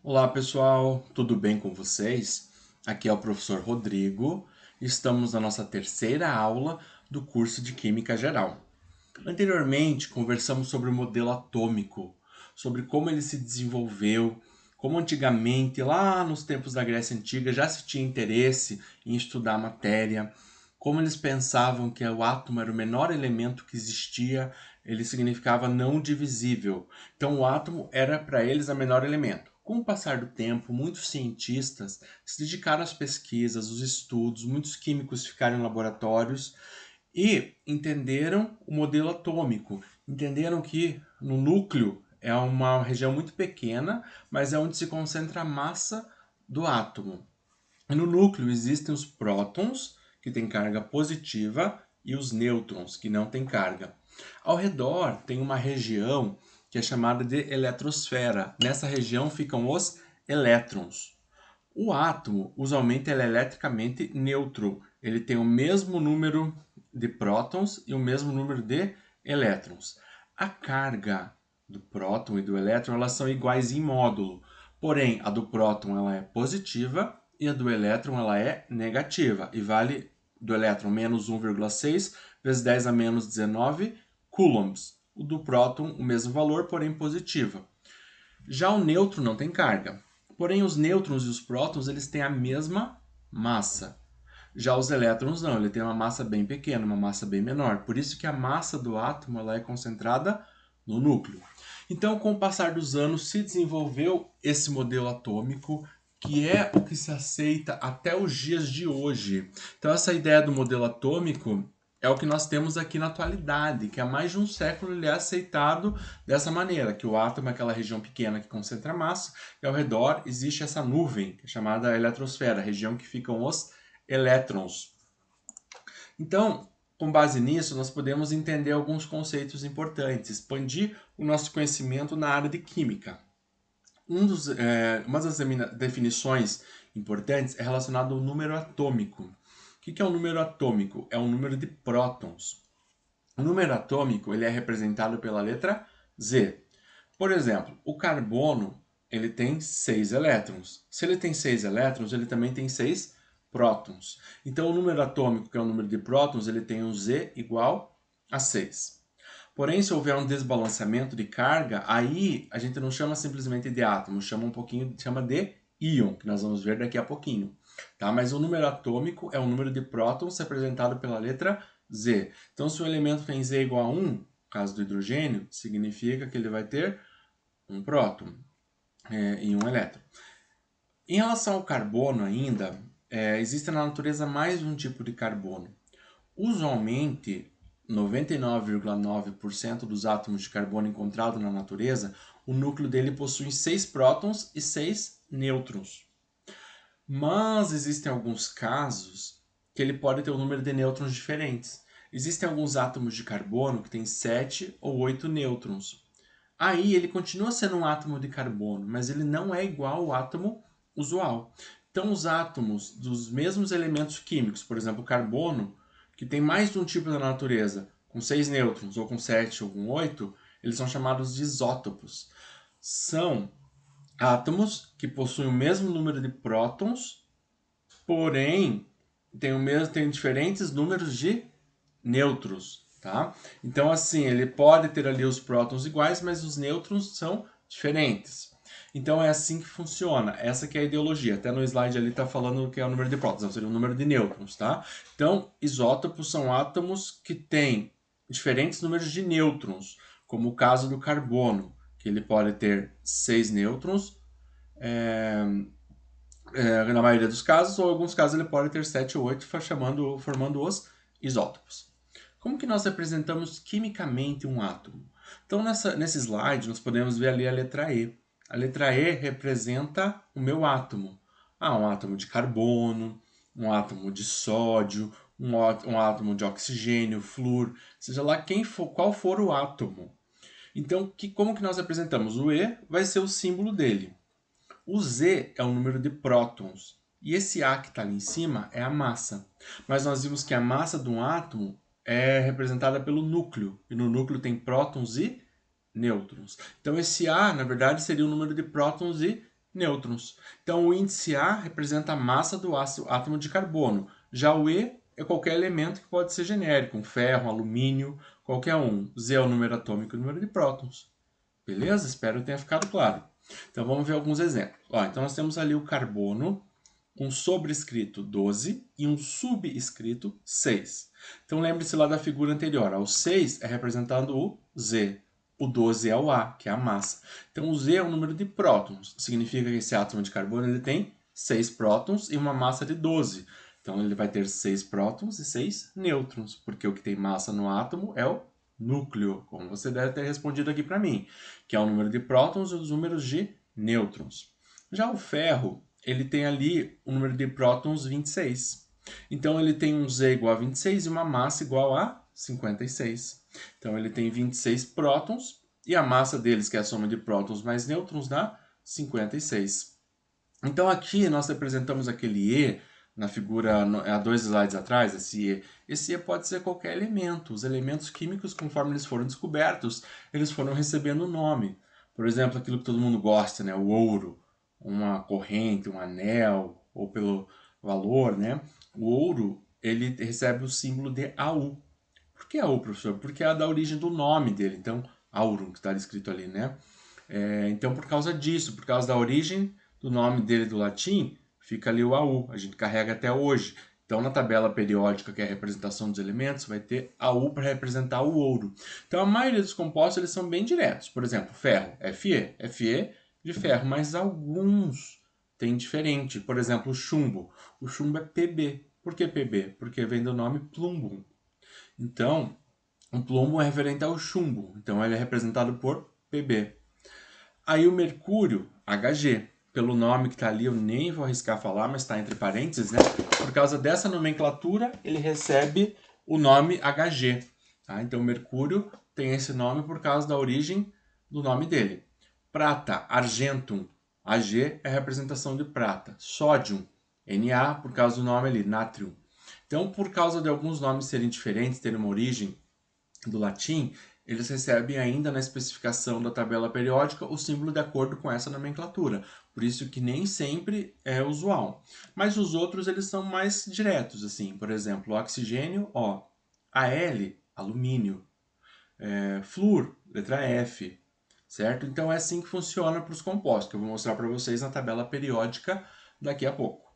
Olá pessoal, tudo bem com vocês? Aqui é o professor Rodrigo. Estamos na nossa terceira aula do curso de Química Geral. Anteriormente, conversamos sobre o modelo atômico, sobre como ele se desenvolveu, como antigamente, lá nos tempos da Grécia Antiga, já se tinha interesse em estudar a matéria, como eles pensavam que o átomo era o menor elemento que existia, ele significava não divisível. Então, o átomo era para eles o menor elemento. Com o passar do tempo, muitos cientistas se dedicaram às pesquisas, os estudos, muitos químicos ficaram em laboratórios e entenderam o modelo atômico, entenderam que no núcleo é uma região muito pequena, mas é onde se concentra a massa do átomo. E no núcleo existem os prótons, que têm carga positiva, e os nêutrons, que não têm carga. Ao redor tem uma região que é chamada de eletrosfera. Nessa região ficam os elétrons. O átomo, usualmente, ele é eletricamente neutro. Ele tem o mesmo número de prótons e o mesmo número de elétrons. A carga do próton e do elétron, elas são iguais em módulo. Porém, a do próton ela é positiva e a do elétron ela é negativa. E vale do elétron menos 1,6 vezes 10 a menos 19 coulombs. O do próton, o mesmo valor, porém positiva. Já o nêutron não tem carga. Porém, os nêutrons e os prótons eles têm a mesma massa. Já os elétrons não, ele tem uma massa bem pequena, uma massa bem menor. Por isso que a massa do átomo ela é concentrada no núcleo. Então, com o passar dos anos, se desenvolveu esse modelo atômico, que é o que se aceita até os dias de hoje. Então, essa ideia do modelo atômico é o que nós temos aqui na atualidade, que há mais de um século ele é aceitado dessa maneira, que o átomo é aquela região pequena que concentra massa, e ao redor existe essa nuvem, que é chamada eletrosfera, a região que ficam os elétrons. Então, com base nisso, nós podemos entender alguns conceitos importantes, expandir o nosso conhecimento na área de química. Uma das definições importantes é relacionada ao número atômico. O que é um número atômico? É um número de prótons. O número atômico ele é representado pela letra Z. Por exemplo, o carbono ele tem 6 elétrons. Se ele tem 6 elétrons, ele também tem 6 prótons. Então, o número atômico, que é o número de prótons, ele tem um Z igual a 6. Porém, se houver um desbalanceamento de carga, aí a gente não chama simplesmente de átomo, chama de íon, que nós vamos ver daqui a pouquinho. Tá? Mas o número atômico é o número de prótons representado pela letra Z. Então, se o elemento tem Z igual a 1, no caso do hidrogênio, significa que ele vai ter um próton e um elétron. Em relação ao carbono ainda, existe na natureza mais um tipo de carbono. Usualmente, 99,9% dos átomos de carbono encontrados na natureza, o núcleo dele possui 6 prótons e 6 nêutrons. Mas existem alguns casos que ele pode ter um número de nêutrons diferentes. Existem alguns átomos de carbono que têm 7 ou 8 nêutrons. Aí ele continua sendo um átomo de carbono, mas ele não é igual ao átomo usual. Então, os átomos dos mesmos elementos químicos, por exemplo, o carbono, que tem mais de um tipo na natureza, com 6 nêutrons, ou com 7 ou com 8, eles são chamados de isótopos. São átomos que possuem o mesmo número de prótons, porém têm diferentes números de nêutrons, tá? Então, assim, ele pode ter ali os prótons iguais, mas os nêutrons são diferentes. Então, é assim que funciona. Essa que é a ideologia. Até no slide ali está falando que é o número de prótons, não seria o número de nêutrons, tá? Então, isótopos são átomos que têm diferentes números de nêutrons, como o caso do carbono, que ele pode ter 6 nêutrons, na maioria dos casos, ou em alguns casos ele pode ter 7 ou 8, formando os isótopos. Como que nós representamos quimicamente um átomo? Então, nesse slide, nós podemos ver ali a letra E. A letra E representa o meu átomo. Um átomo de carbono, um átomo de sódio, um átomo de oxigênio, flúor, seja lá qual for o átomo. Então, como que nós representamos? O E vai ser o símbolo dele. O Z é o número de prótons. E esse A que está ali em cima é a massa. Mas nós vimos que a massa de um átomo é representada pelo núcleo. E no núcleo tem prótons e nêutrons. Então esse A, na verdade, seria o número de prótons e nêutrons. Então, o índice A representa a massa do átomo de carbono. Já o E é qualquer elemento que pode ser genérico, um ferro, um alumínio, qualquer um. Z é o número atômico e o número de prótons. Beleza? Espero que tenha ficado claro. Então, vamos ver alguns exemplos. Então, nós temos ali o carbono com sobrescrito 12 e um subscrito 6. Então, lembre-se lá da figura anterior. O 6 é representando o Z. O 12 é o A, que é a massa. Então, o Z é o número de prótons. Significa que esse átomo de carbono ele tem 6 prótons e uma massa de 12. Então, ele vai ter 6 prótons e 6 nêutrons, porque o que tem massa no átomo é o núcleo, como você deve ter respondido aqui para mim, que é o número de prótons e os números de nêutrons. Já o ferro, ele tem ali o número de prótons 26. Então, ele tem um Z igual a 26 e uma massa igual a 56. Então, ele tem 26 prótons e a massa deles, que é a soma de prótons mais nêutrons, dá 56. Então, aqui nós representamos aquele E na figura há 2 slides atrás, esse E. Esse E pode ser qualquer elemento. Os elementos químicos, conforme eles foram descobertos, eles foram recebendo nome. Por exemplo, aquilo que todo mundo gosta, né? O ouro, uma corrente, um anel, ou pelo valor, né? O ouro, ele recebe o símbolo de AU. Por que AU, professor? Porque é da origem do nome dele. Então, aurum, que está escrito ali, né? Então, por causa disso, por causa da origem do nome dele do latim, fica ali o AU. A gente carrega até hoje. Então, na tabela periódica, que é a representação dos elementos, vai ter AU para representar o ouro. Então, a maioria dos compostos eles são bem diretos. Por exemplo, ferro, Fe, Fe de ferro, mas alguns têm diferente. Por exemplo, o chumbo. O chumbo é Pb. Por que Pb? Porque vem do nome plumbum. Então, o plumbo é referente ao chumbo. Então, ele é representado por Pb. Aí o mercúrio, Hg. Pelo nome que está ali, eu nem vou arriscar falar, mas está entre parênteses, né? Por causa dessa nomenclatura, ele recebe o nome Hg. Tá? Então, mercúrio tem esse nome por causa da origem do nome dele. Prata, argentum. Ag é a representação de prata. Sódium, Na, por causa do nome ali, natrium. Então, por causa de alguns nomes serem diferentes, terem uma origem do latim, eles recebem ainda na especificação da tabela periódica o símbolo de acordo com essa nomenclatura. Por isso que nem sempre é usual. Mas os outros eles são mais diretos, assim. Por exemplo, oxigênio, O. Al, alumínio. Flúor, letra F. Certo? Então é assim que funciona para os compostos, que eu vou mostrar para vocês na tabela periódica daqui a pouco.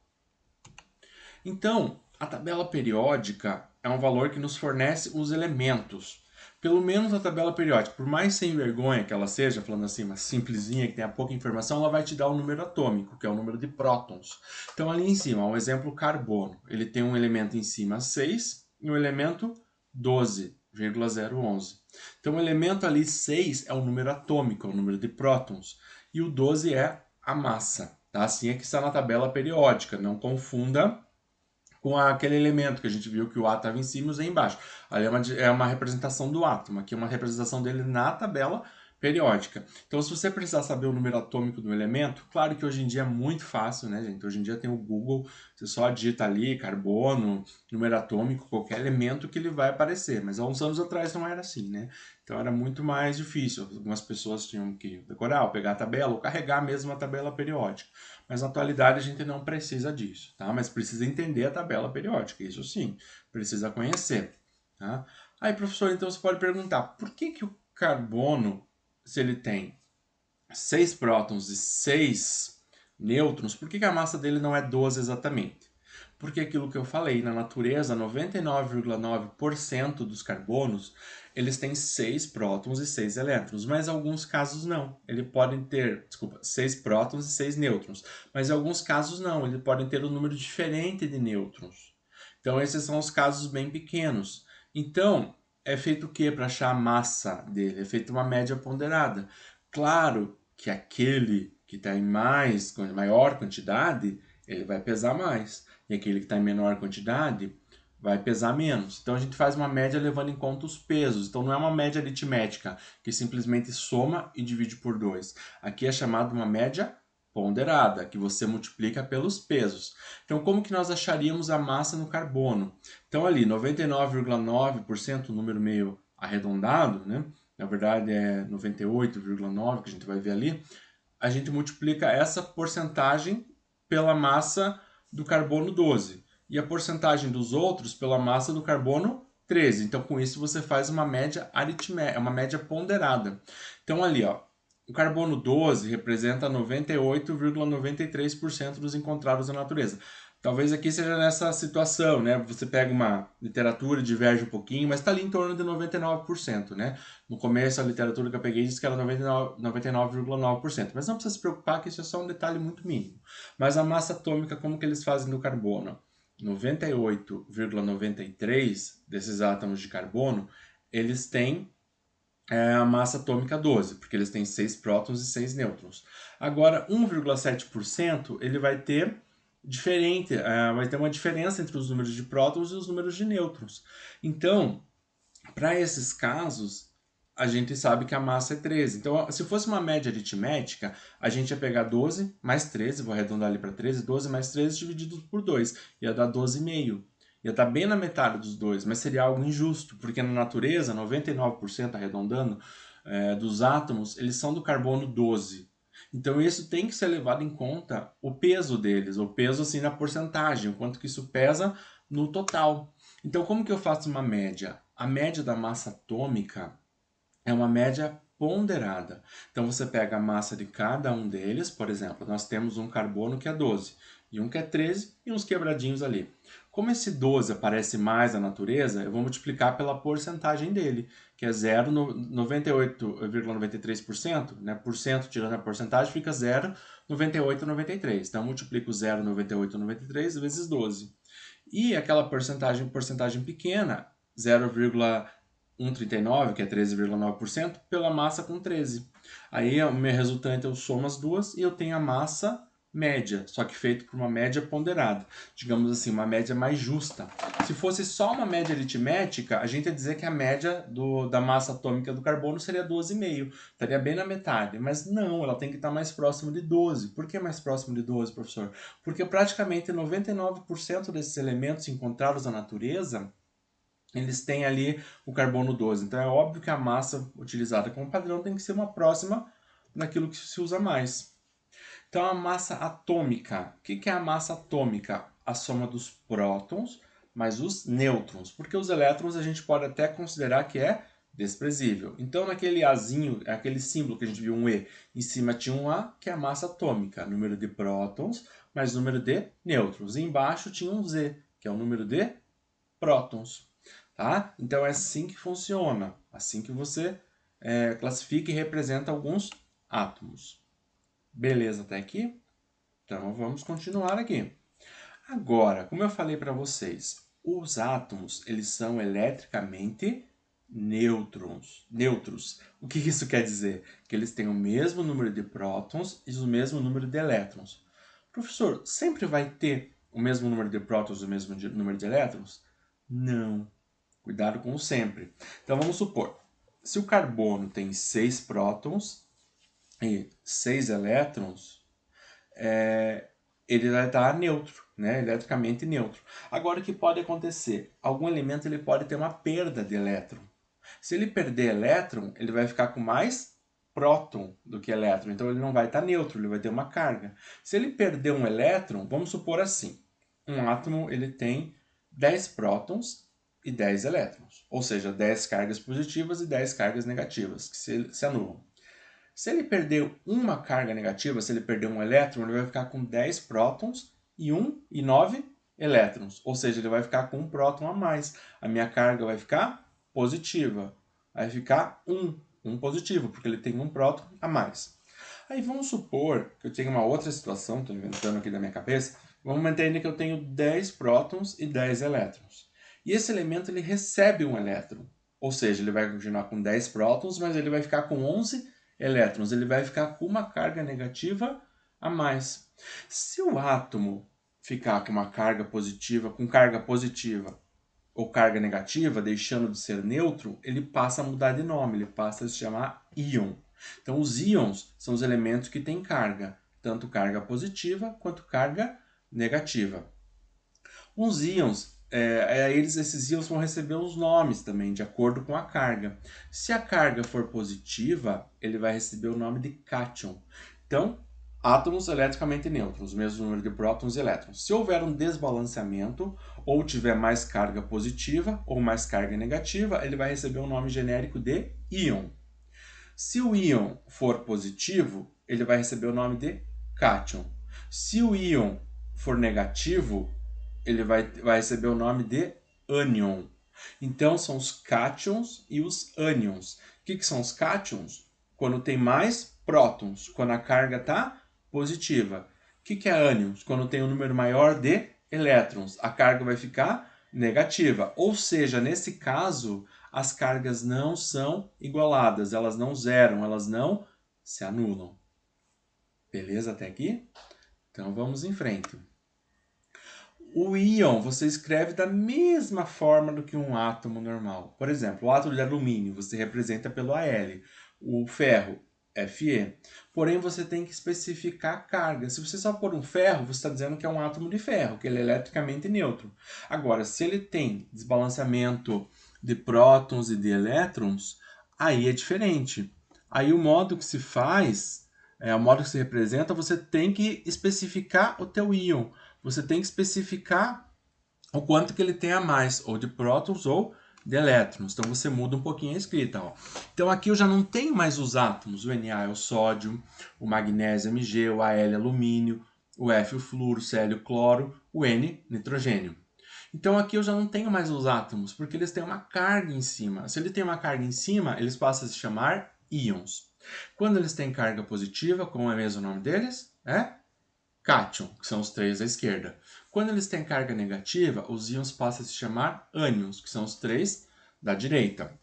Então, a tabela periódica é um valor que nos fornece os elementos. Pelo menos a tabela periódica, por mais sem vergonha que ela seja, falando assim, uma simplesinha que tenha pouca informação, ela vai te dar o número atômico, que é o número de prótons. Então, ali em cima, um exemplo, carbono. Ele tem um elemento em cima 6 e um elemento 12,011. Então, o elemento ali 6 é o número atômico, é o número de prótons. E o 12 é a massa. Tá? Assim é que está na tabela periódica. Não confunda com aquele elemento que a gente viu que o A estava em cima e o Z embaixo. Ali é uma representação do átomo, aqui é uma representação dele na tabela periódica. Então, se você precisar saber o número atômico do elemento, claro que hoje em dia é muito fácil, né, gente? Hoje em dia tem o Google, você só digita ali carbono, número atômico, qualquer elemento que ele vai aparecer. Mas há uns anos atrás não era assim, né? Então era muito mais difícil. Algumas pessoas tinham que decorar, ou pegar a tabela, ou carregar mesmo a tabela periódica. Mas na atualidade a gente não precisa disso, tá? Mas precisa entender a tabela periódica, isso sim, precisa conhecer, tá? Aí, professor, então você pode perguntar, por que o carbono, se ele tem 6 prótons e 6 nêutrons, por que a massa dele não é 12 exatamente? Porque aquilo que eu falei, na natureza, 99,9% dos carbonos, eles têm 6 prótons e 6 elétrons, mas em alguns casos não. Eles podem ter, 6 prótons e 6 nêutrons, mas em alguns casos não, eles podem ter um número diferente de nêutrons. Então esses são os casos bem pequenos. Então, é feito o que para achar a massa dele? É feita uma média ponderada. Claro que aquele que está em maior quantidade, ele vai pesar mais. E aquele que está em menor quantidade vai pesar menos. Então a gente faz uma média levando em conta os pesos. Então não é uma média aritmética que simplesmente soma e divide por 2. Aqui é chamado uma média ponderada, que você multiplica pelos pesos. Então como que nós acharíamos a massa no carbono? Então ali 99,9%, um número meio arredondado, né? Na verdade é 98,9% que a gente vai ver ali. a gente multiplica essa porcentagem pela massa do carbono 12 e a porcentagem dos outros pela massa do carbono 13. Então, com isso, você faz uma média aritmética, uma média ponderada. Então, ali, ó, o carbono 12 representa 98,93% dos encontrados na natureza. Talvez aqui seja nessa situação, né? Você pega uma literatura e diverge um pouquinho, mas está ali em torno de 99%, né? No começo, a literatura que eu peguei diz que era 99,9%. Mas não precisa se preocupar que isso é só um detalhe muito mínimo. Mas a massa atômica, como que eles fazem do carbono? 98,93 desses átomos de carbono, eles têm a massa atômica 12, porque eles têm 6 prótons e 6 nêutrons. Agora, 1,7% ele vai ter vai ter uma diferença entre os números de prótons e os números de nêutrons. Então, para esses casos, a gente sabe que a massa é 13. Então, se fosse uma média aritmética, a gente ia pegar 12 mais 13, vou arredondar ali para 13, 12 mais 13 dividido por 2, ia dar 12,5. Ia estar bem na metade dos dois, mas seria algo injusto, porque na natureza, 99% arredondando, dos átomos, eles são do carbono 12. Então isso tem que ser levado em conta o peso deles, o peso assim na porcentagem, o quanto que isso pesa no total. Então como que eu faço uma média? A média da massa atômica é uma média ponderada. Então você pega a massa de cada um deles, por exemplo, nós temos um carbono que é 12, e um que é 13 e uns quebradinhos ali. Como esse 12 aparece mais na natureza, eu vou multiplicar pela porcentagem dele, que é 0,98,93%, né? Por cento tirando a porcentagem fica 0,9893. Então eu multiplico 0,9893 vezes 12. E aquela porcentagem pequena, 0,139, que é 13,9%, pela massa com 13. Aí o meu resultante eu somo as duas e eu tenho a massa média, só que feito por uma média ponderada. Digamos assim, uma média mais justa. Se fosse só uma média aritmética, a gente ia dizer que a média da massa atômica do carbono seria 12,5. Estaria bem na metade. Mas não, ela tem que estar mais próxima de 12. Por que mais próximo de 12, professor? Porque praticamente 99% desses elementos encontrados na natureza eles têm ali o carbono 12. Então é óbvio que a massa utilizada como padrão tem que ser uma próxima daquilo que se usa mais. Então a massa atômica. O que é a massa atômica? A soma dos prótons mais os nêutrons. Porque os elétrons a gente pode até considerar que é desprezível. Então naquele Azinho, aquele símbolo que a gente viu, um E, em cima tinha um A, que é a massa atômica, número de prótons mais número de nêutrons. E embaixo tinha um Z, que é o número de prótons. Tá? Então é assim que funciona, assim que você classifica e representa alguns átomos. Beleza até aqui? Então vamos continuar aqui. Agora, como eu falei para vocês, os átomos eles são eletricamente neutros. O que isso quer dizer? Que eles têm o mesmo número de prótons e o mesmo número de elétrons. Professor, sempre vai ter o mesmo número de prótons e o mesmo número de elétrons? Não. Cuidado com o sempre. Então vamos supor, se o carbono tem 6 prótons e 6 elétrons, ele vai estar neutro, né? Eletricamente neutro. Agora o que pode acontecer? Algum elemento ele pode ter uma perda de elétron. Se ele perder elétron, ele vai ficar com mais próton do que elétron, então ele não vai estar neutro, ele vai ter uma carga. Se ele perder um elétron, vamos supor assim, um átomo ele tem 10 prótons e 10 elétrons, ou seja, 10 cargas positivas e 10 cargas negativas, que se anulam. Se ele perder uma carga negativa, se ele perder um elétron, ele vai ficar com 10 prótons e 9 elétrons, ou seja, ele vai ficar com um próton a mais. A minha carga vai ficar positiva, vai ficar um positivo, porque ele tem um próton a mais. Aí vamos supor que eu tenho uma outra situação, estou inventando aqui da minha cabeça, vamos entender que eu tenho 10 prótons e 10 elétrons. E esse elemento ele recebe um elétron, ou seja, ele vai continuar com 10 prótons, mas ele vai ficar com 11 elétrons, ele vai ficar com uma carga negativa a mais. Se o átomo ficar com uma carga positiva, ou carga negativa, deixando de ser neutro, ele passa a mudar de nome, ele passa a se chamar íon. Então os íons são os elementos que têm carga, tanto carga positiva quanto carga negativa. Os íons, esses íons vão receber os nomes também, de acordo com a carga. Se a carga for positiva, ele vai receber o nome de cátion. Então, átomos eletricamente neutros, mesmo número de prótons e elétrons. Se houver um desbalanceamento, ou tiver mais carga positiva ou mais carga negativa, ele vai receber o nome genérico de íon. Se o íon for positivo, ele vai receber o nome de cátion. Se o íon for negativo, ele vai receber o nome de ânion. Então, são os cátions e os ânions. O que são os cátions? Quando tem mais prótons, quando a carga está positiva. O que é ânions? Quando tem um número maior de elétrons, a carga vai ficar negativa. Ou seja, nesse caso, as cargas não são igualadas, elas não zeram, elas não se anulam. Beleza até aqui? Então vamos em frente. O íon você escreve da mesma forma do que um átomo normal. Por exemplo, o átomo de alumínio você representa pelo Al, o ferro, Fe. Porém, você tem que especificar a carga. Se você só pôr um ferro, você está dizendo que é um átomo de ferro, que ele é eletricamente neutro. Agora, se ele tem desbalanceamento de prótons e de elétrons, aí é diferente. Aí o modo que se faz, o modo que se representa, você tem que especificar o teu íon. Você tem que especificar o quanto que ele tem a mais, ou de prótons ou de elétrons. Então você muda um pouquinho a escrita. Ó. Então aqui eu já não tenho mais os átomos. O Na é o sódio, o magnésio é Mg, o Al é alumínio, o F o flúor, o Cl o cloro, o N nitrogênio. Então aqui eu já não tenho mais os átomos, porque eles têm uma carga em cima. Se ele tem uma carga em cima, eles passam a se chamar íons. Quando eles têm carga positiva, como é mesmo o nome deles? Cátion, que são os três à esquerda. Quando eles têm carga negativa, os íons passam a se chamar ânions, que são os três da direita.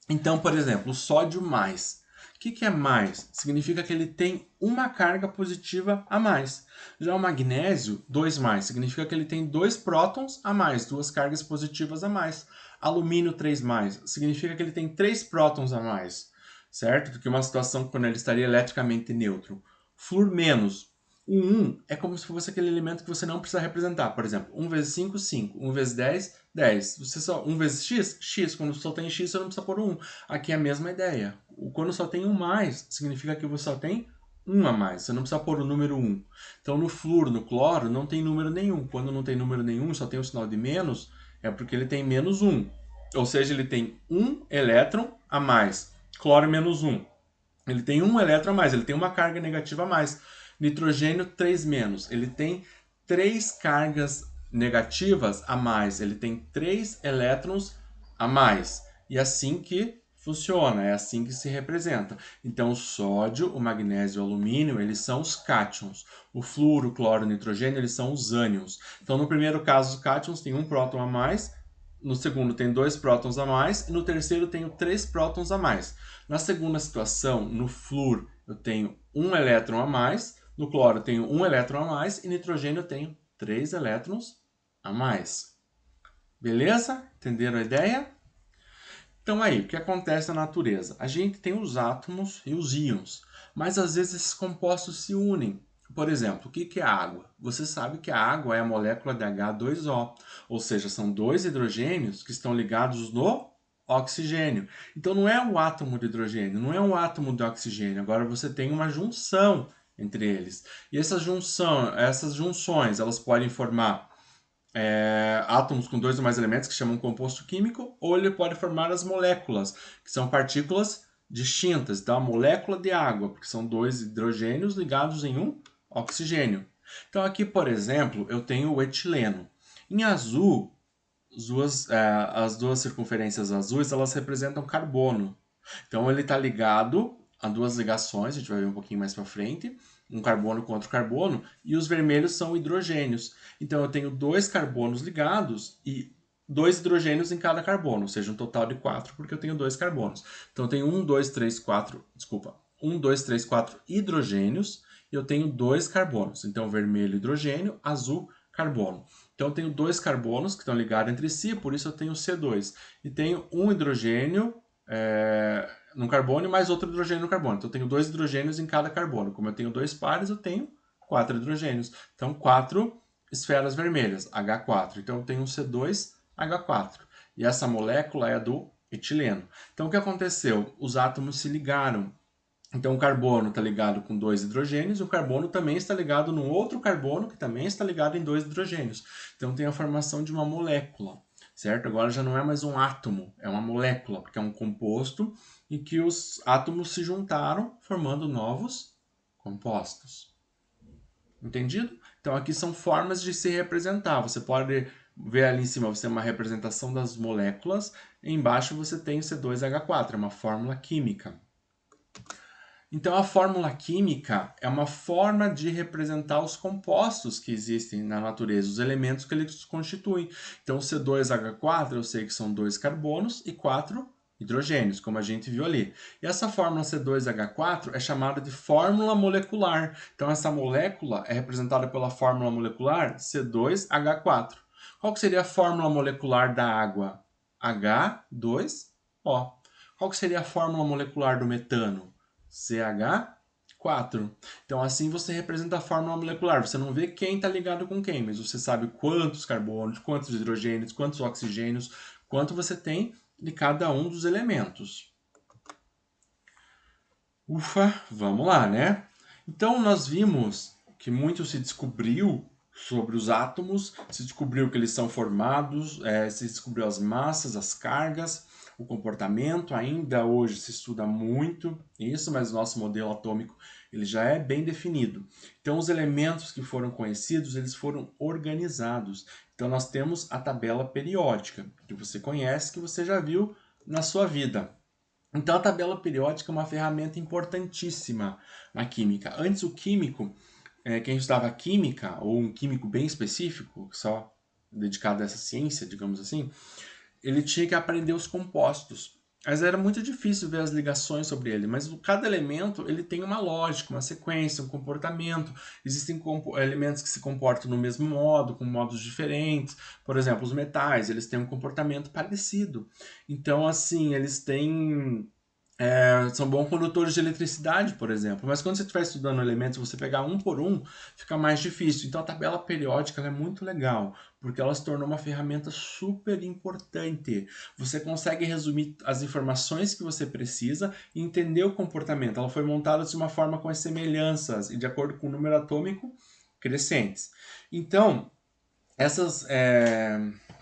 Então, por exemplo, o sódio mais. O que é mais? Significa que ele tem uma carga positiva a mais. Já o magnésio, 2 mais, significa que ele tem 2 prótons a mais, 2 cargas positivas a mais. Alumínio, 3 mais, significa que ele tem 3 prótons a mais, certo? Do que uma situação quando ele estaria eletricamente neutro. Flúor menos. O 1 é como se fosse aquele elemento que você não precisa representar. Por exemplo, 1 vezes 5, 5. 1 vezes 10, 10. Você só, 1 vezes x, x. Quando só tem x, você não precisa pôr 1. Aqui é a mesma ideia. Quando só tem um mais, significa que você só tem um a mais. Você não precisa pôr o número 1. Então, no flúor, no cloro, não tem número nenhum. Quando não tem número nenhum, só tem o sinal de menos, é porque ele tem menos 1. Ou seja, ele tem um elétron a mais. Cloro menos 1. Ele tem um elétron a mais, ele tem uma carga negativa a mais. Nitrogênio 3 menos, ele tem 3 cargas negativas a mais, ele tem 3 elétrons a mais. E assim que funciona, é assim que se representa. Então o sódio, o magnésio e o alumínio, eles são os cátions. O flúor, o cloro e o nitrogênio, eles são os ânions. Então no primeiro caso, os cátions têm um próton a mais, no segundo tem 2 prótons a mais e no terceiro tenho 3 prótons a mais. Na segunda situação, no flúor, eu tenho um elétron a mais, no cloro eu tenho um elétron a mais e nitrogênio eu tenho 3 elétrons a mais. Beleza? Entenderam a ideia? Então aí, o que acontece na natureza? A gente tem os átomos e os íons, mas às vezes esses compostos se unem. Por exemplo, o que é água? Você sabe que a água é a molécula de H2O, ou seja, são dois hidrogênios que estão ligados no oxigênio. Então não é um átomo de hidrogênio, não é um átomo de oxigênio, agora você tem uma junção entre eles. E essas junções, elas podem formar átomos com dois ou mais elementos, que chamam composto químico, ou ele pode formar as moléculas, que são partículas distintas. Então, a molécula de água, porque são dois hidrogênios ligados em um oxigênio. Então, aqui, por exemplo, eu tenho o etileno. Em azul, as duas circunferências azuis, elas representam carbono. Então, ele está ligado a duas ligações, a gente vai ver um pouquinho mais para frente, um carbono com outro carbono, e os vermelhos são hidrogênios. Então eu tenho dois carbonos ligados e dois hidrogênios em cada carbono, ou seja, um total de 4, porque eu tenho dois carbonos. Então eu tenho 1, 2, 3, 4 hidrogênios e eu tenho dois carbonos. Então vermelho, hidrogênio, azul, carbono. Então eu tenho dois carbonos que estão ligados entre si, por isso eu tenho C2. E tenho um hidrogênio no carbono e mais outro hidrogênio no carbono. Então eu tenho dois hidrogênios em cada carbono. Como eu tenho dois pares, eu tenho 4 hidrogênios. Então 4 esferas vermelhas, H4. Então eu tenho um C2H4. E essa molécula é do etileno. Então o que aconteceu? Os átomos se ligaram. Então, o carbono está ligado com 2 hidrogênios, e o carbono também está ligado num outro carbono que também está ligado em 2 hidrogênios. Então, tem a formação de uma molécula, certo? Agora já não é mais um átomo, é uma molécula, porque é um composto em que os átomos se juntaram, formando novos compostos. Entendido? Então, aqui são formas de se representar. Você pode ver ali em cima, você tem uma representação das moléculas, e embaixo você tem o C2H4, é uma fórmula química. Então, a fórmula química é uma forma de representar os compostos que existem na natureza, os elementos que eles constituem. Então, o C2H4, eu sei que são 2 carbonos e 4 hidrogênios, como a gente viu ali. E essa fórmula C2H4 é chamada de fórmula molecular. Então, essa molécula é representada pela fórmula molecular C2H4. Qual que seria a fórmula molecular da água? H2O. Qual que seria a fórmula molecular do metano? CH4. Então, assim você representa a fórmula molecular. Você não vê quem está ligado com quem, mas você sabe quantos carbonos, quantos hidrogênios, quantos oxigênios, quanto você tem de cada um dos elementos. Ufa, vamos lá, né? Então, nós vimos que muito se descobriu sobre os átomos, se descobriu que eles são formados, se descobriu as massas, as cargas, o comportamento. Ainda hoje se estuda muito isso, mas o nosso modelo atômico ele já é bem definido. Então, os elementos que foram conhecidos, eles foram organizados. Então, nós temos a tabela periódica, que você conhece, que você já viu na sua vida. Então, a tabela periódica é uma ferramenta importantíssima na química. Antes, o químico, quem estudava química, ou um químico bem específico, só dedicado a essa ciência, digamos assim, ele tinha que aprender os compostos. Mas era muito difícil ver as ligações sobre ele. Mas cada elemento ele tem uma lógica, uma sequência, um comportamento. Existem elementos que se comportam no mesmo modo, com modos diferentes. Por exemplo, os metais, eles têm um comportamento parecido. Então, assim, eles têm são bons condutores de eletricidade, por exemplo. Mas quando você estiver estudando elementos, você pegar um por um, fica mais difícil. Então a tabela periódica é muito legal, porque ela se tornou uma ferramenta super importante. Você consegue resumir as informações que você precisa e entender o comportamento. Ela foi montada de uma forma com as semelhanças e de acordo com o número atômico crescentes. Então, essas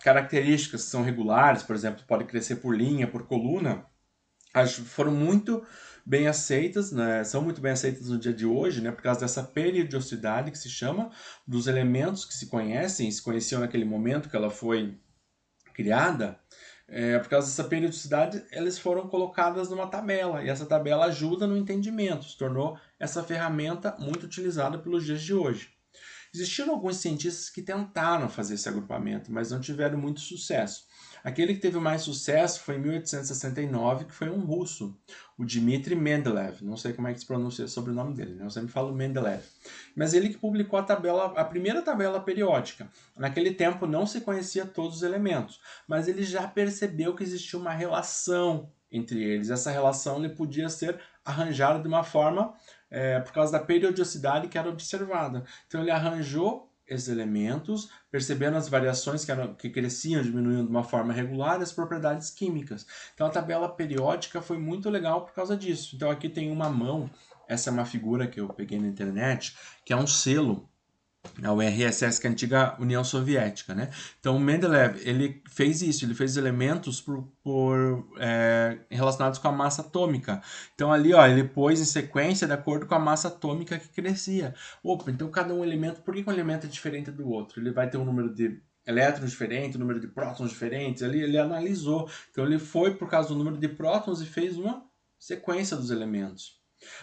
características que são regulares, por exemplo, pode crescer por linha, por coluna, foram muito bem aceitas, né? São muito bem aceitas no dia de hoje, né? Por causa dessa periodicidade que se chama, dos elementos que se conhecem, se conheciam naquele momento que ela foi criada. Por causa dessa periodicidade, eles foram colocadas numa tabela, e essa tabela ajuda no entendimento, se tornou essa ferramenta muito utilizada pelos dias de hoje. Existiram alguns cientistas que tentaram fazer esse agrupamento, mas não tiveram muito sucesso. Aquele que teve mais sucesso foi em 1869, que foi um russo, o Dmitry Mendeleev. Não sei como é que se pronuncia sobre o sobrenome dele, né? Eu sempre falo Mendeleev. Mas ele que publicou a primeira tabela periódica. Naquele tempo não se conhecia todos os elementos, mas ele já percebeu que existia uma relação entre eles. Essa relação ele podia ser arranjada de uma forma por causa da periodicidade que era observada. Então ele arranjou esses elementos, percebendo as variações que cresciam, diminuindo de uma forma regular, as propriedades químicas. Então a tabela periódica foi muito legal por causa disso. Então aqui tem uma mão, essa é uma figura que eu peguei na internet, que é um selo, a URSS, que é a antiga União Soviética, né? Então, o Mendeleev, ele fez isso, ele fez elementos relacionados com a massa atômica. Então, ali, ó, ele pôs em sequência de acordo com a massa atômica que crescia. Opa, então cada um elemento, por que um elemento é diferente do outro? Ele vai ter um número de elétrons diferente, um número de prótons diferentes, ele analisou. Então, ele foi por causa do número de prótons e fez uma sequência dos elementos.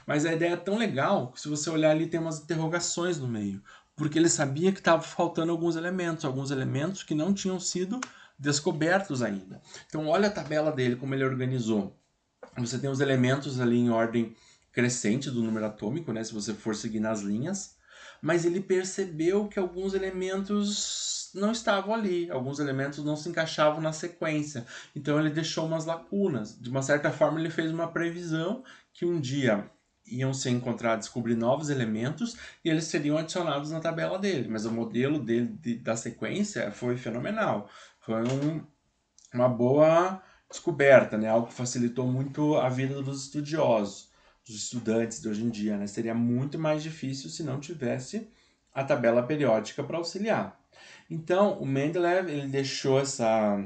Mas a ideia é tão legal que se você olhar ali tem umas interrogações no meio, porque ele sabia que estava faltando alguns elementos que não tinham sido descobertos ainda. Então olha a tabela dele, como ele organizou. Você tem os elementos ali em ordem crescente do número atômico, né, se você for seguir nas linhas, mas ele percebeu que alguns elementos não estavam ali, alguns elementos não se encaixavam na sequência. Então ele deixou umas lacunas. De uma certa forma ele fez uma previsão que um dia iam se encontrar, descobrir novos elementos e eles seriam adicionados na tabela dele. Mas o modelo dele da sequência foi fenomenal. Foi uma boa descoberta, né? Algo que facilitou muito a vida dos estudiosos. dos estudantes de hoje em dia, né? Seria muito mais difícil se não tivesse a tabela periódica para auxiliar. Então, o Mendeleev ele deixou essa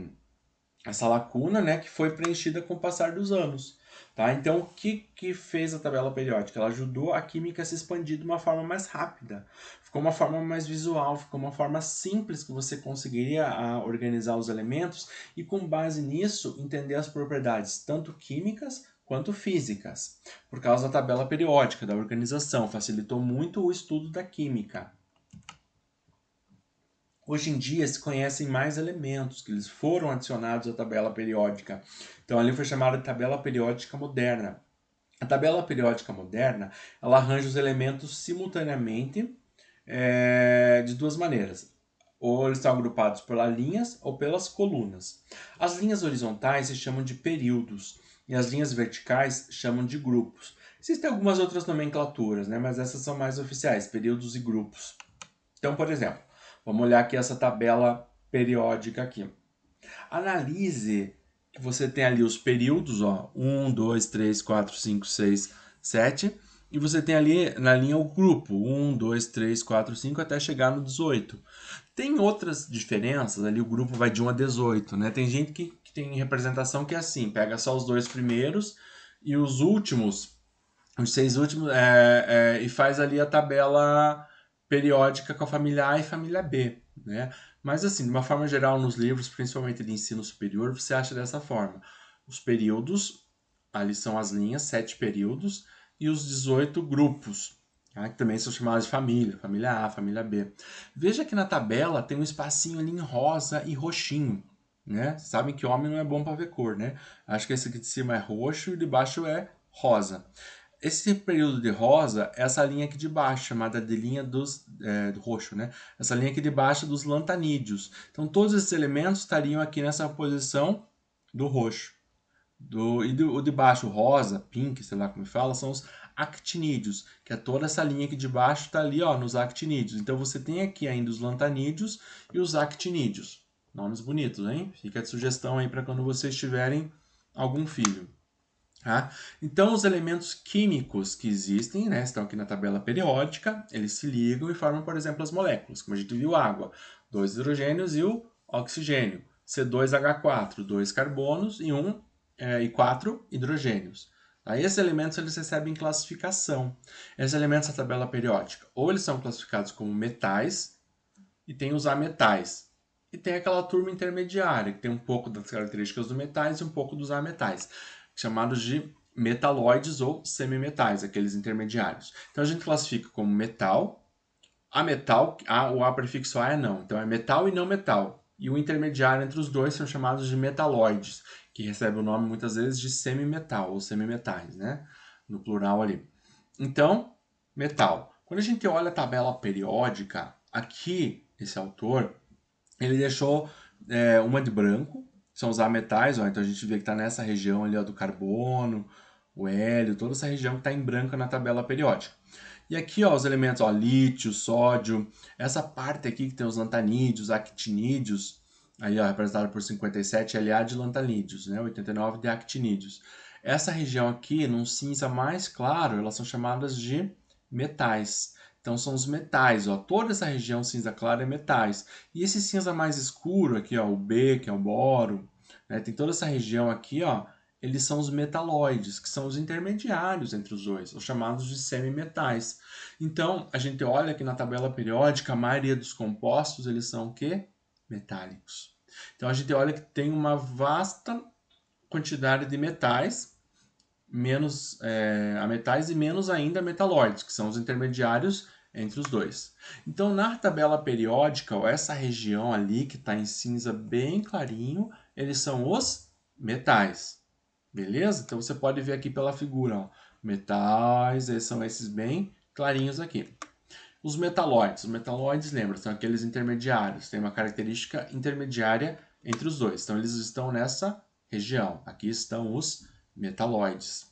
lacuna, né, que foi preenchida com o passar dos anos. Tá? Então, o que fez a tabela periódica? Ela ajudou a química a se expandir de uma forma mais rápida. Ficou uma forma mais visual, ficou uma forma simples que você conseguiria organizar os elementos e, com base nisso, entender as propriedades tanto químicas quanto físicas. Por causa da tabela periódica, da organização, facilitou muito o estudo da química. Hoje em dia se conhecem mais elementos que eles foram adicionados à tabela periódica. Então ali foi chamada de tabela periódica moderna. A tabela periódica moderna ela arranja os elementos simultaneamente de duas maneiras. Ou eles estão agrupados pelas linhas ou pelas colunas. As linhas horizontais se chamam de períodos e as linhas verticais chamam de grupos. Existem algumas outras nomenclaturas, né? Mas essas são mais oficiais, períodos e grupos. Então, por exemplo, vamos olhar aqui essa tabela periódica aqui. Analise que você tem ali os períodos, ó, 1, 2, 3, 4, 5, 6, 7, e você tem ali na linha o grupo, 1, 2, 3, 4, 5, até chegar no 18. Tem outras diferenças, ali o grupo vai de 1 a 18, né? Tem gente que tem representação que é assim, pega só os dois primeiros e os últimos, os 6 últimos, e faz ali a tabela periódica com a família A e família B, né? Mas assim, de uma forma geral, nos livros, principalmente de ensino superior, você acha dessa forma. Os períodos, ali são as linhas, 7 períodos, e os 18 grupos, tá? Que também são chamados de família, família A, família B. Veja que na tabela tem um espacinho ali em rosa e roxinho, né? Sabem que homem não é bom para ver cor, né? Acho que esse aqui de cima é roxo e de baixo é rosa. Esse período de rosa é essa linha aqui de baixo, chamada de linha do roxo, né? Essa linha aqui de baixo dos lantanídeos. Então, todos esses elementos estariam aqui nessa posição do roxo. O de baixo, rosa, pink, sei lá como fala, são os actinídeos, que é toda essa linha aqui de baixo está ali, ó, nos actinídeos. Então, você tem aqui ainda os lantanídeos e os actinídeos. Nomes bonitos, hein? Fica de sugestão aí para quando vocês tiverem algum filho. Tá? Então, os elementos químicos que existem, né, estão aqui na tabela periódica, eles se ligam e formam, por exemplo, as moléculas, como a gente viu, água, 2 hidrogênios e o oxigênio, C2H4, 2 carbonos e 4 hidrogênios. Tá? Esses elementos eles recebem classificação. Esses elementos da tabela periódica, ou eles são classificados como metais, e tem os ametais. E tem aquela turma intermediária, que tem um pouco das características dos metais e um pouco dos ametais, chamados de metalóides ou semimetais, aqueles intermediários. Então a gente classifica como metal, ametal, o A prefixo A é não, então é metal e não metal. E o intermediário entre os dois são chamados de metalóides, que recebe o nome muitas vezes de semimetal ou semimetais, né? No plural ali. Então, metal. Quando a gente olha a tabela periódica, aqui, esse autor, ele deixou uma de branco, são os ametais, ó, então a gente vê que está nessa região ali ó, do carbono, o hélio, toda essa região que está em branco na tabela periódica. E aqui ó, os elementos, ó, lítio, sódio, essa parte aqui que tem os lantanídeos, actinídeos, aí ó, representado por 57 La de lantanídeos, né, 89 de actinídeos. Essa região aqui, num cinza mais claro, elas são chamadas de metais. Então são os metais, ó. Toda essa região cinza clara é metais. E esse cinza mais escuro aqui, ó, o B, que é o boro, né? Tem toda essa região aqui, ó. Eles são os metalóides, que são os intermediários entre os dois, os chamados de semimetais. Então, a gente olha aqui na tabela periódica, a maioria dos compostos, eles são o quê? Metálicos. Então, a gente olha que tem uma vasta quantidade de metais, menos a metais e menos ainda metalóides, que são os intermediários entre os dois. Então, na tabela periódica, ó, essa região ali que está em cinza bem clarinho, eles são os metais. Beleza? Então, você pode ver aqui pela figura, ó, metais, esses são esses bem clarinhos aqui. Os metalóides, lembra, são aqueles intermediários, tem uma característica intermediária entre os dois. Então, eles estão nessa região. Aqui estão os metalóides.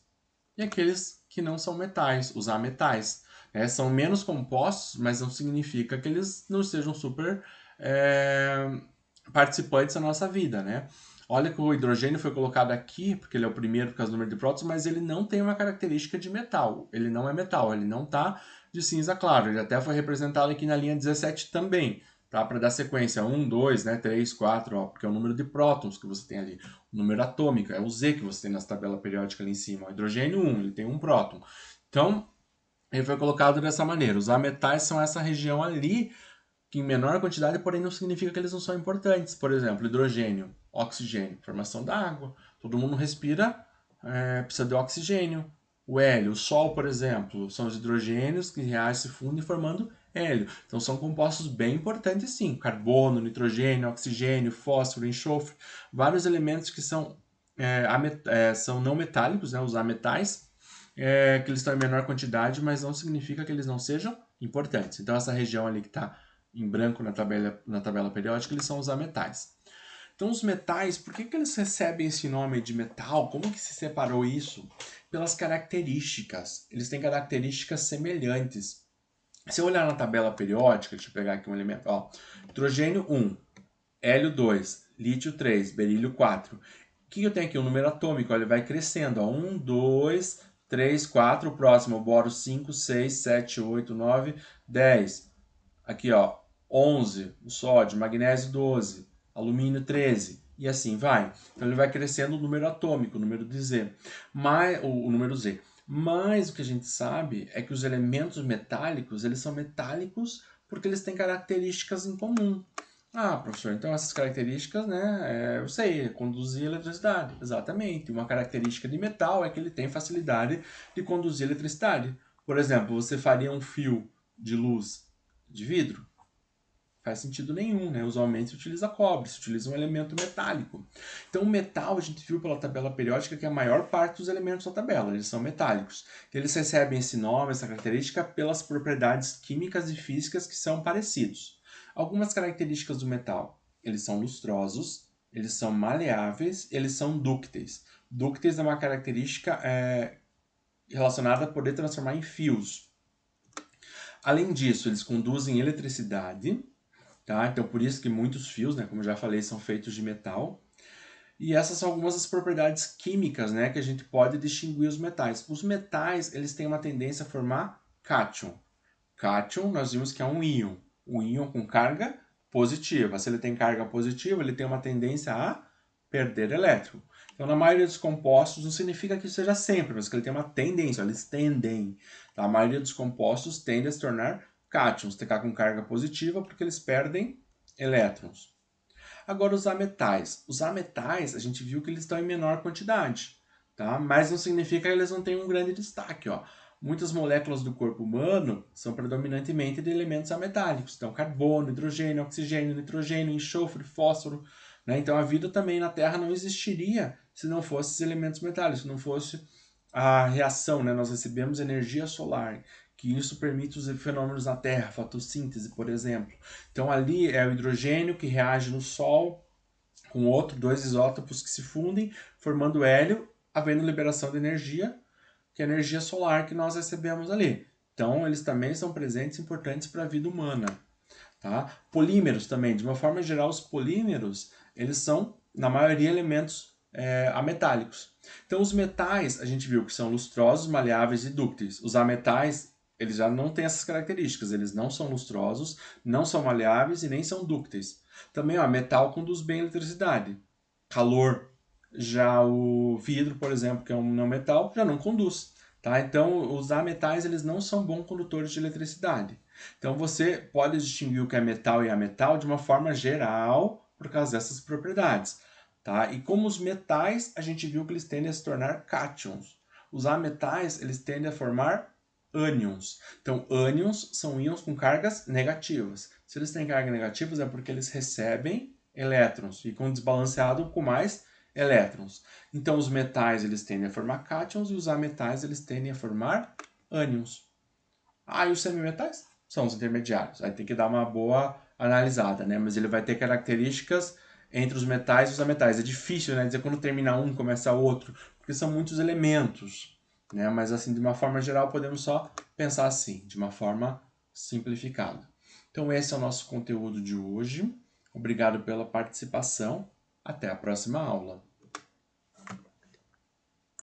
E aqueles que não são metais, os ametais. São menos compostos, mas não significa que eles não sejam super participantes da nossa vida, né? Olha que o hidrogênio foi colocado aqui, porque ele é o primeiro por causa do número de prótons, mas ele não tem uma característica de metal. Ele não é metal, ele não está de cinza claro. Ele até foi representado aqui na linha 17 também, tá? Para dar sequência 1, 2, né, 3, 4, ó, porque é o número de prótons que você tem ali. O número atômico, é o Z que você tem nessa tabela periódica ali em cima. O hidrogênio 1, ele tem um próton. Então, ele foi colocado dessa maneira. Os ametais são essa região ali, que em menor quantidade, porém não significa que eles não são importantes. Por exemplo, hidrogênio, oxigênio, formação da água. Todo mundo respira, precisa de oxigênio. O hélio, o Sol, por exemplo, são os hidrogênios que reagem, se fundem formando hélio. Então são compostos bem importantes sim. Carbono, nitrogênio, oxigênio, fósforo, enxofre. Vários elementos que são não metálicos, né, os ametais, que eles estão em menor quantidade, mas não significa que eles não sejam importantes. Então essa região ali que está em branco na tabela periódica, eles são os ametais. Então os metais, por que eles recebem esse nome de metal? Como que se separou isso? Pelas características. Eles têm características semelhantes. Se eu olhar na tabela periódica, deixa eu pegar aqui um elemento, ó, hidrogênio 1, hélio 2, lítio 3, berílio 4. O que eu tenho aqui? O número atômico, ó, ele vai crescendo, ó, 1, 2, 3, 4, o próximo, boro 5, 6, 7, 8, 9, 10. Aqui, ó, 11, o sódio, magnésio 12, alumínio 13, e assim vai. Então ele vai crescendo o número atômico, o número de Z, o número Z. Mas o que a gente sabe é que os elementos metálicos, eles são metálicos porque eles têm características em comum. Ah, professor, então essas características, né, eu sei, conduzir eletricidade. Exatamente. Uma característica de metal é que ele tem facilidade de conduzir eletricidade. Por exemplo, você faria um fio de luz de vidro? Faz sentido nenhum, né? Usualmente se utiliza cobre, se utiliza um elemento metálico. Então, o metal, a gente viu pela tabela periódica que a maior parte dos elementos da tabela, eles são metálicos. Eles recebem esse nome, essa característica, pelas propriedades químicas e físicas que são parecidos. Algumas características do metal, eles são lustrosos, eles são maleáveis, eles são dúcteis. Dúcteis é uma característica relacionada a poder transformar em fios. Além disso, eles conduzem eletricidade, tá? Então, por isso que muitos fios, né, como eu já falei, são feitos de metal. E essas são algumas das propriedades químicas, né, que a gente pode distinguir os metais. Os metais, eles têm uma tendência a formar cátion. Cátion, nós vimos que é um íon. Um íon com carga positiva. Se ele tem carga positiva, ele tem uma tendência a perder elétron. Então, na maioria dos compostos, não significa que seja sempre, mas que ele tem uma tendência, eles tendem. Tá? A maioria dos compostos tende a se tornar cátions, ficar com carga positiva, porque eles perdem elétrons. Agora, os ametais. Os ametais, a gente viu que eles estão em menor quantidade, tá? Mas não significa que eles não tenham um grande destaque, ó. Muitas moléculas do corpo humano são predominantemente de elementos ametálicos. Então, carbono, hidrogênio, oxigênio, nitrogênio, enxofre, fósforo. Né? Então, a vida também na Terra não existiria se não fossem esses elementos metálicos, se não fosse a reação. Né? Nós recebemos energia solar, que isso permite os fenômenos na Terra, fotossíntese, por exemplo. Então, ali é o hidrogênio que reage no Sol com outro, dois isótopos que se fundem, formando hélio, havendo liberação de energia, que é a energia solar que nós recebemos ali. Então, eles também são presentes importantes para a vida humana. Tá? Polímeros também, de uma forma geral, os polímeros, eles são, na maioria, elementos ametálicos. Então, os metais, a gente viu que são lustrosos, maleáveis e dúcteis. Os ametais, eles já não têm essas características, eles não são lustrosos, não são maleáveis e nem são dúcteis. Também, ó, metal conduz bem eletricidade, calor. Já o vidro, por exemplo, que é um não metal, já não conduz. Tá? Então, os ametais, eles não são bons condutores de eletricidade. Então, você pode distinguir o que é metal e ametal de uma forma geral por causa dessas propriedades. Tá? E como os metais, a gente viu que eles tendem a se tornar cátions. Os ametais, eles tendem a formar ânions. Então, ânions são íons com cargas negativas. Se eles têm cargas negativas, é porque eles recebem elétrons, ficam desbalanceados com mais elétrons. Então, os metais, eles tendem a formar cátions e os ametais, eles tendem a formar ânions. Ah, e os semimetais? São os intermediários. Aí tem que dar uma boa analisada, né? Mas ele vai ter características entre os metais e os ametais. É difícil, né, dizer quando termina um, começa outro, porque são muitos elementos, né? Mas assim, de uma forma geral, podemos só pensar assim, de uma forma simplificada. Então esse é o nosso conteúdo de hoje. Obrigado pela participação. Até a próxima aula!